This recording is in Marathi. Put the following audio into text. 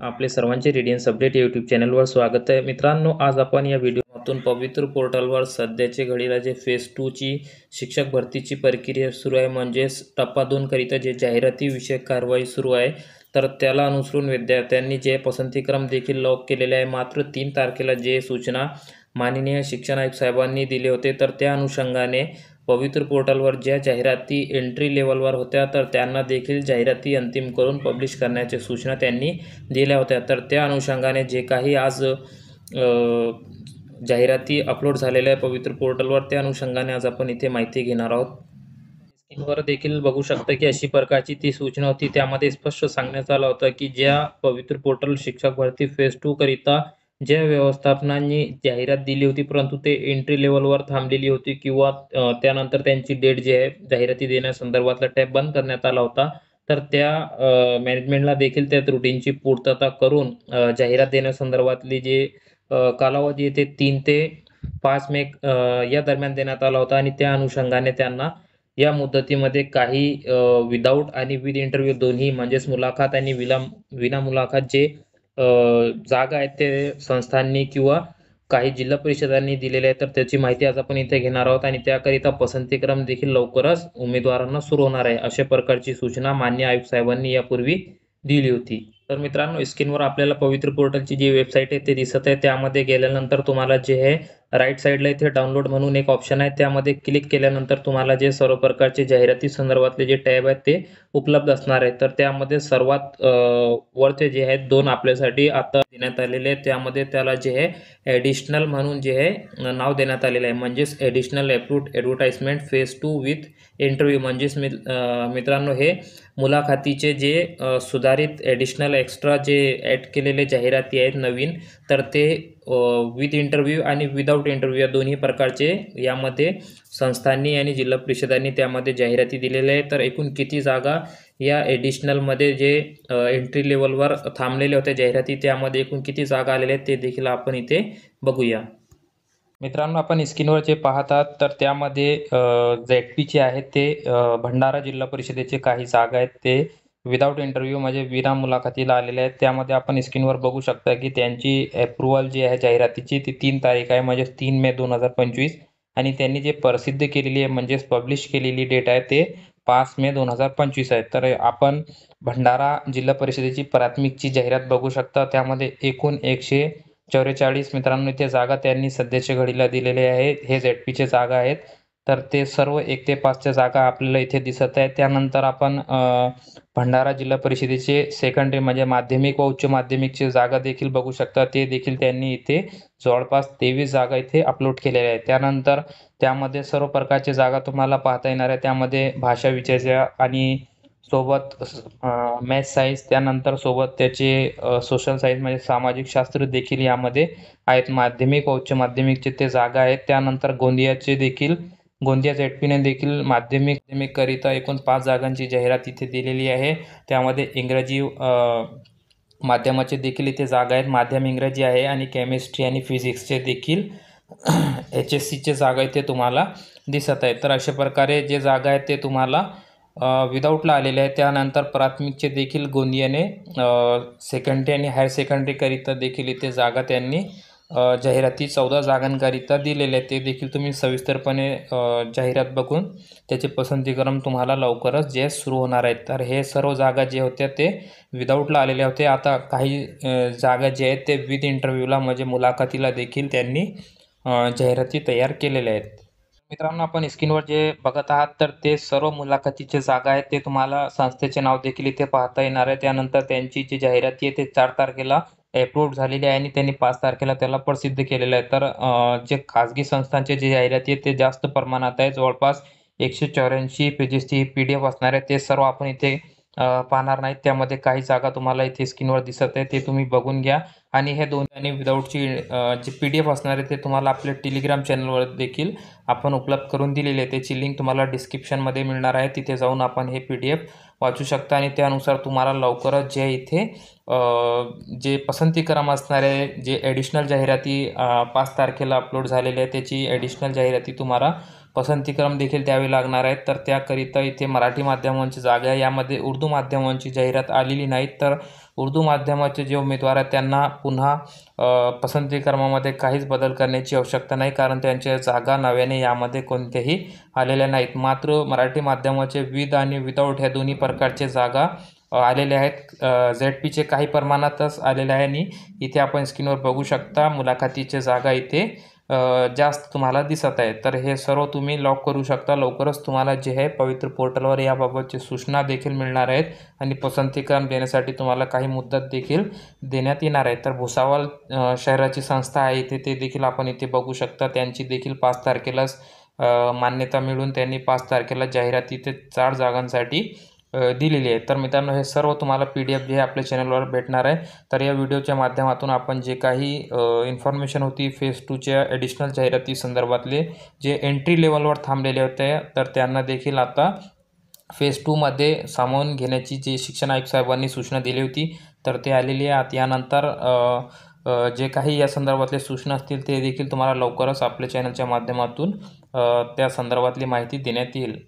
आपले सर्वांचे रेडियन्स अपडेट यूट्यूब चॅनलवर स्वागत आहे। मित्रांनो, आज आपण या व्हिडिओतून पवित्र पोर्टलवर सध्याचे घडीला जे फेज 2 ची शिक्षक भरतीची प्रक्रिया सुरू आहे, म्हणजेच टप्पा 2 करिता जे जाहिराती विषयक कारवाई सुरू आहे, तर त्याला अनुसरून विद्यार्थ्यांनी जे पसंतीक्रम देखील लॉक केलेले आहे। मात्र 3 तारखेला जे सूचना माननीय शिक्षण आयुक्त साहेबांनी दिले होते, तर त्या अनुषंगाने पवित्र पोर्टलवर ज्या जाहिराती एंट्री लेवलवर होत्या, तर त्यांना देखील जाहिराती अंतिम करून पब्लिश करण्याच्या सूचना त्यांनी दिल्या होत्या। तर त्या अनुषंगाने जे काही आज जाहिराती अपलोड झालेल्या आहे पवित्र पोर्टलवर, त्या अनुषंगाने आज आपण इथे माहिती घेणार आहोत। स्क्रीनवर देखील बघू शकता की अशी प्रकारची ती सूचना होती। त्यामध्ये स्पष्ट सांगण्यात आलं होतं की ज्या पवित्र पोर्टल शिक्षक भरती फेज 2 करिता ज्या व्यवस्थापनांनी जाहिरात दिली होती, परंतु ते एंट्री लेवलवर थांबलेली होती किंवा त्यानंतर त्यांची डेट जी आहे जाहिराती देण्यासंदर्भातला टॅब बंद करण्यात आला होता, तर त्या मॅनेजमेंटला देखील त्या त्रुटींची पूर्तता करून जाहिरात देण्यासंदर्भातली जे कालावधी आहे ते 3 ते 5 मे या दरम्यान देण्यात आला होता। आणि त्या अनुषंगाने त्यांना या मुदतीमध्ये काही विदाऊट आणि विथ इंटरव्ह्यू दोन्ही, म्हणजेच मुलाखत आणि विना मुलाखत जे जागा आहेत ते संस्थांनी किंवा काही जिल्हा परिषदांनी दिलेले आहे, तर त्याची माहिती आज आपण इथे घेणार आहोत। आणि त्याकरिता पसंतीक्रम देखील लवकरच उमेदवारांना सुरू होणार आहे, अशा प्रकारची सूचना माननीय आयुक्त साहेबांनी यापूर्वी दिली होती। तर मित्रांनो, स्क्रीनवर आपल्याला पवित्र पोर्टलची जी वेबसाईट आहे ते दिसत आहे। त्यामध्ये गेल्यानंतर तुम्हाला जे आहे राईट साईडला इथे डाउनलोड म्हणून एक ऑप्शन आहे, त्यामध्ये क्लिक केल्यानंतर तुम्हाला जे सर्व प्रकारचे जाहिराती संदर्भातले जे टॅब आहेत ते उपलब्ध असणार आहेत। तर त्यामध्ये सर्वात वरचे जे आहेत 2 आपल्यासाठी आता देण्यात आलेले आहेत, त्यामध्ये त्याला जे आहे ॲडिशनल म्हणून जे आहे नाव देण्यात आलेलं आहे, म्हणजेच additional approved advertisement phase 2 with interview. म्हणजेच मित्रांनो, हे मुलाखतीचे जे सुधारित ॲडिशनल एक्स्ट्रा जे ॲड केलेले जाहिराती आहेत नवीन, तर ते विथ इंटरव्ह्यू आणि विदाऊट इंटरव्ह्यू या दोन्ही प्रकारचे यामध्ये संस्थांनी आणि जिल्हा परिषदांनी त्यामध्ये जाहिराती दिलेल्या आहेत। तर एकूण किती जागा या ॲडिशनलमध्ये जे एंट्री लेवलवर थांबलेल्या होत्या जाहिराती, त्यामध्ये एकूण किती जागा आलेल्या आहेत ते देखील आपण इथे बघूया। मित्रांनो, आपण स्क्रीनवर जे पाहत आहात, तर त्यामध्ये ZP आहेत ते भंडारा जिल्हा परिषदेचे काही जागा आहेत ते विदाऊट इंटरव्ह्यू म्हणजे विना मुलाखतीला आलेले आहेत। त्यामध्ये आपण स्क्रीनवर बघू शकता की त्यांची अप्रूव्हल जी आहे जाहिरातीची ती 3 तारीख आहे, म्हणजे 3 मे 2025। आणि त्यांनी जे प्रसिद्ध केलेली आहे म्हणजेच पब्लिश केलेली डेट आहे ते 5 मे 2025 आहे। तर आपण भंडारा जिल्हा परिषदेची प्राथमिकची जाहिरात बघू शकता, त्यामध्ये एकूण 144 मित्रांनो इथे जागा त्यांनी सध्याच्या घडीला दिलेले आहेत। हे ZPचे जागा आहेत, तर ते सर्व 1 ते 5च्या जागा आपल्याला इथे दिसत आहेत। त्यानंतर आपण भंडारा जिल्हा परिषदेचे सेकंडरी म्हणजे माध्यमिक व उच्च माध्यमिकची जागा देखील बघू शकता, ते देखील त्यांनी इथे जवळपास 23 जागा इथे अपलोड केलेल्या आहेत। त्यानंतर त्यामध्ये सर्व प्रकारच्या जागा तुम्हाला पाहता येणार आहे, त्यामध्ये भाषा विषयाच्या आणि सोबत मॅथ्स सायन्स, त्यानंतर सोबत त्याचे सोशल सायन्स म्हणजे सामाजिक शास्त्र देखील यामध्ये आहेत। माध्यमिक व उच्च माध्यमिकचे ते जागा आहेत। त्यानंतर गोंदियाचे देखील गोंदिया ZPने देखील माध्यमिक करिता एकूण 5 जागांची जाहिरात इथे दिलेली आहे। त्यामध्ये इंग्रजी माध्यमाचे देखील इथे जागा आहेत, माध्यम इंग्रजी आहे। आणि केमिस्ट्री आणि फिजिक्सचे देखील HSCचे जागा इथे तुम्हाला दिसत आहेत। तर अशा प्रकारे जे जागा आहेत ते तुम्हाला विदाऊटला आलेले आहे। त्यानंतर प्राथमिकचे देखील गोंदियाने सेकंडरी आणि हायर सेकंडरी करिता देखील इथे जागा त्यांनी जाहिराती 14 जागांकरिता दिलेले आहेत, ते देखील तुम्ही सविस्तरपणे जाहिरात बघून त्याचे पसंतीक्रम तुम्हाला लवकरच जे सुरू होणार आहेत। तर हे सर्व जागा जे होत्या ते विदाऊटला आलेल्या होत्या। आता काही जागा जे आहेत ते विथ इंटरव्ह्यूला म्हणजे मुलाखतीला देखील त्यांनी जाहिराती तयार केलेल्या आहेत। मित्रांनो, आपण स्क्रीनवर जे बघत आहात, तर ते सर्व मुलाखतीचे जागा आहेत, ते तुम्हाला संस्थेचे नाव देखील इथे पाहता येणार आहे। त्यानंतर त्यांची जी जाहिराती आहे ते 4 तारखेला अप्रूव्ड झालेली आहे आणि त्यांनी 5 तारखेला त्याला प्रसिद्ध केलेलं आहे। तर जे खाजगी संस्थांचे जे जाहिराती आहेत ते जास्त प्रमाणात आहे, जवळपास 184 पेजेसची PDF असणार आहे। ते सर्व आपण इथे पाहणार नाहीत, त्यामध्ये काही जागा तुम्हाला इथे स्क्रीनवर दिसत आहे, ते तुम्ही बघून घ्या। आणि हे दोन आणि विदाऊटची जी PDF असणार आहे ते तुम्हाला आपल्या टेलिग्राम चॅनलवर देखील आपण उपलब्ध करून दिलेली आहे, त्याची लिंक तुम्हाला डिस्क्रिप्शनमध्ये मिळणार आहे, तिथे जाऊन आपण हे PDF वाचू शकता। आणि त्यानुसार तुम्हाला लवकरच जे इथे जे पसंतीक्रम असणार आहे, जे ॲडिशनल जाहिराती 5 तारखेला अपलोड झालेले आहे, त्याची ॲडिशनल जाहिराती तुम्हाला पसंतीक्रम देखील द्यावे लागणार आहेत। तर त्याकरिता इथे मराठी माध्यमांची जागा आहे, यामध्ये उर्दू माध्यमांची जाहिरात आलेली नाही, तर उर्दू माध्यमाचे जे उमेदवार आहेत त्यांना पुन्हा पसंती क्रमामध्ये काहीच बदल करण्याची आवश्यकता नाही, कारण त्यांच्या जागा नव्याने यामध्ये कोणत्याही आलेल्या नाहीत. मात्र मराठी माध्यमाचे विथ आणि विदाऊट ह्या दोन्ही प्रकारचे जागा आलेले आहेत. ZPचे काही प्रमाणातच आलेले आहे आणि इथे आपण स्क्रीनवर बघू शकता मुलाखतीचे जागा इथे जास्त तुम्हाला दिसत आहे. तर हे सर्व तुम्ही लॉक करू शकता. लवकरच तुम्हाला जे आहे पवित्र पोर्टलवर याबाबतची सूचना देखील मिळणार आहेत आणि पसंतीक्रम देण्यासाठी तुम्हाला काही मुदत देखील देण्यात येणार आहे. तर भुसावळ शहराची संस्था आहे इथे, ते देखील आपण इथे बघू शकता. त्यांची देखील 5 तारखेलाच मान्यता मिळून त्यांनी 5 तारखेला जाहिरात इथे 4 जागांसाठी दिलेली आहे. तर मित्रांनो, हे सर्व तुम्हाला PDF जे आहे आपल्या चॅनलवर भेटणार आहे. तर या व्हिडिओच्या माध्यमातून आपण जे काही इन्फॉर्मेशन होती फेज 2च्या ॲडिशनल जाहिराती संदर्भातले जे एंट्री लेवलवर थांबलेले होते, तर त्यांना देखील आता फेज 2मध्ये सामावून घेण्याची जी शिक्षण आयुक्त साहेबांनी सूचना दिली होती, तर ते आलेली आहे. यानंतर जे काही या संदर्भातले सूचना असतील ते देखील तुम्हाला लवकरच आपल्या चॅनलच्या माध्यमातून त्या संदर्भातली माहिती देण्यात येईल.